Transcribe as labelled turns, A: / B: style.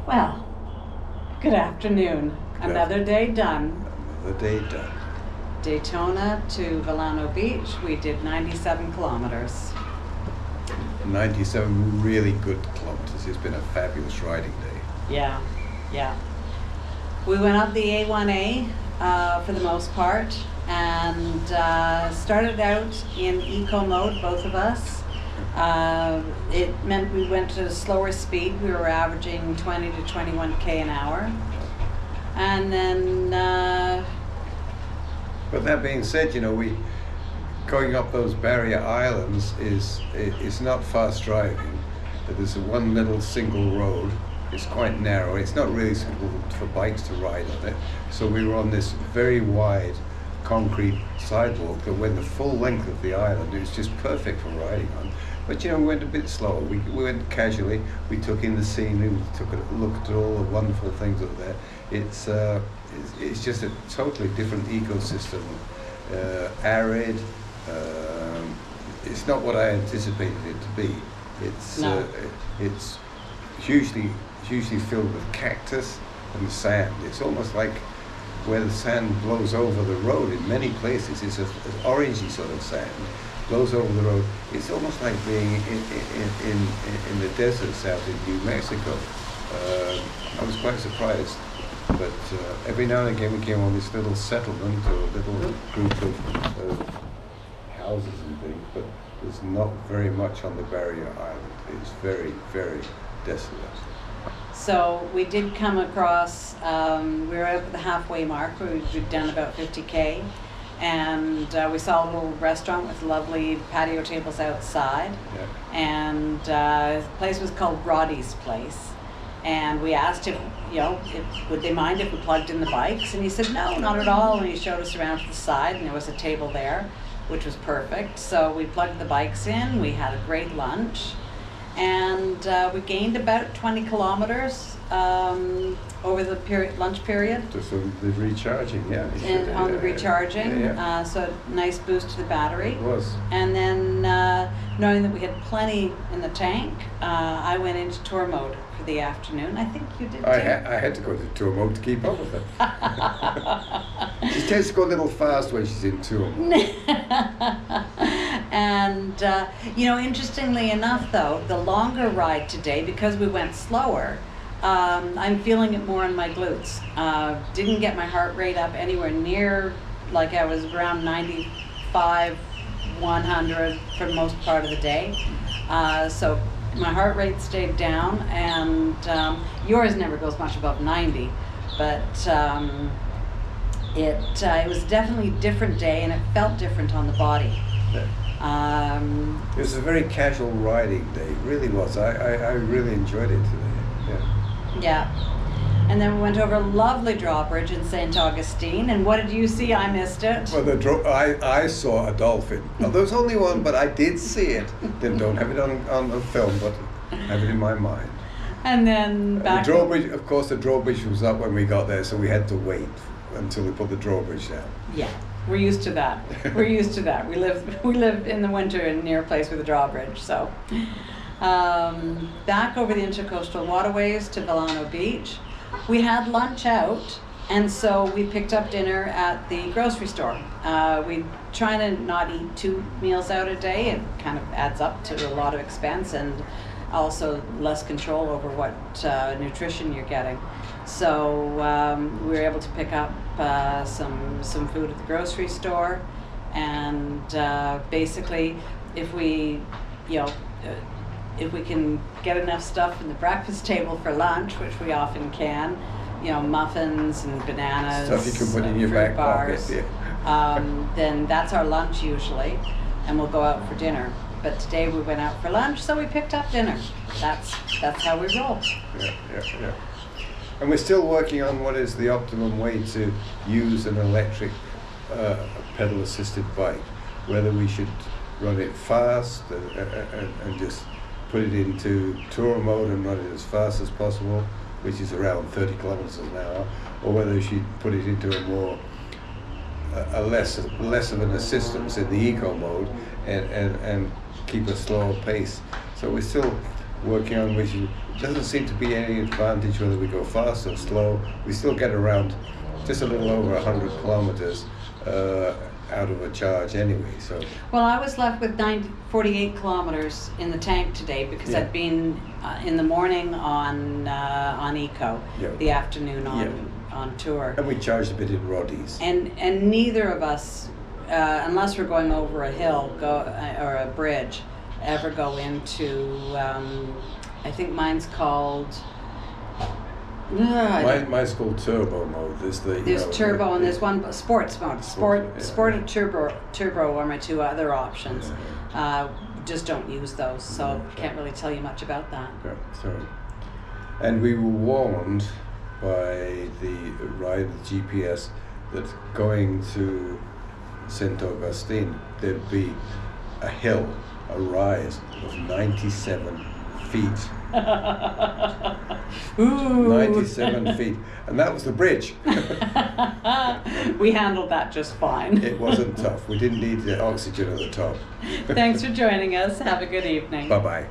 A: Well, good afternoon. Another day done.
B: Another day done.
A: Daytona to Vilano Beach, we did 97 kilometers.
B: 97 really good kilometers. It's been a fabulous riding day.
A: Yeah. We went up the A1A for the most part and started out in eco mode, both of us. It meant we went at a slower speed. We were averaging 20 to 21k an hour. And then
B: But that being said, we going up those barrier islands is not fast driving. There's one little single road. It's quite narrow. It's not really suitable for bikes to ride on it. So we were on this very wide concrete sidewalk that went the full length of the island. It was just perfect for riding on. But we went a bit slower. We went casually. We took in the scenery. We took a look at all the wonderful things up there. It's just a totally different ecosystem. Arid. It's not what I anticipated it to be. It's hugely filled with cactus and sand. It's almost like where the sand blows over the road in many places. It's an orangey sort of sand, blows over the road. It's almost like being in the deserts out in New Mexico. I was quite surprised. But every now and again we came on this little settlement or a little group of houses and things, but there's not very much on the barrier island. It's very, very desolate.
A: so we did come across, we were up at the halfway mark where we'd done about 50k, and we saw a little restaurant with lovely patio tables outside.
B: Yeah.
A: And the place was called Roddy's Place. And we asked him, would they mind if we plugged in the bikes? And he said, no, not at all. And he showed us around to the side, and there was a table there, which was perfect. So we plugged the bikes in, we had a great lunch, and we gained about 20 kilometers over the lunch period.
B: Just the recharging, yeah.
A: On the recharging,
B: Yeah.
A: so nice boost to the battery.
B: It was.
A: And then knowing that we had plenty in the tank, I went into tour mode for the afternoon. I think you did too.
B: I had to go to tour mode to keep up with it. She tends to go a little fast when she's in tour mode.
A: And interestingly enough though, the longer ride today, because we went slower, I'm feeling it more in my glutes. Didn't get my heart rate up anywhere near, like I was around 95, 100 for the most part of the day. So my heart rate stayed down, and yours never goes much above 90, but it was definitely a different day, and it felt different on the body.
B: It was a very casual riding day. It really was. I really enjoyed it today.
A: Yeah. And then we went over lovely Drawbridge in St. Augustine. And what did you see? I missed it.
B: Well, I saw a dolphin. Now, there was only one, but I did see it. Then don't have it on film, but have it in my mind.
A: And then back.
B: The drawbridge, of course, the drawbridge was up when we got there, so we had to wait until we put the drawbridge down.
A: Yeah, we're used to that. We're used to that. We live in the winter near a place with a drawbridge, so. Back over the intercoastal waterways to Vilano Beach. We had lunch out, and so we picked up dinner at the grocery store. We try to not eat 2 meals out a day. It kind of adds up to a lot of expense and also less control over what nutrition you're getting. So we were able to pick up some food at the grocery store, and basically if we can get enough stuff in the breakfast table for lunch, which we often can, muffins and bananas,
B: Stuff you can put in your back
A: bars,
B: pocket, yeah.
A: then that's our lunch usually, and we'll go out for dinner. But today we went out for lunch, so we picked up dinner. That's how we roll.
B: Yeah. And we're still working on what is the optimum way to use an electric pedal-assisted bike, whether we should run it fast and just put it into tour mode and run it as fast as possible, which is around 30 kilometers an hour, or whether we should put it into a less of an assistance in the eco mode and keep a slower pace. So we're still working on, which doesn't seem to be any advantage whether we go fast or slow. We still get around just a little over 100 kilometers out of a charge anyway. So
A: Well, I was left with 48 kilometers in the tank today because
B: Yeah.
A: I'd been in the morning on eco,
B: Yeah.
A: the afternoon on
B: Yeah.
A: on tour,
B: and we charged a bit in Roddies.
A: and neither of us, unless we're going over a hill or a bridge, ever go into. I think mine's called.
B: Mine's called turbo mode.
A: There's turbo and there's one sports mode. Sport
B: yeah.
A: turbo are my two other options. Just don't use those, so can't really tell you much about that.
B: Yeah, so, and we were warned by the GPS that going to St. Augustine there'd be a hill, a rise of 97 feet.
A: Ooh.
B: 97 feet, and that was the bridge.
A: We handled that just fine.
B: It wasn't tough. We didn't need the oxygen at the top.
A: Thanks for joining us. Have a good evening.
B: Bye-bye.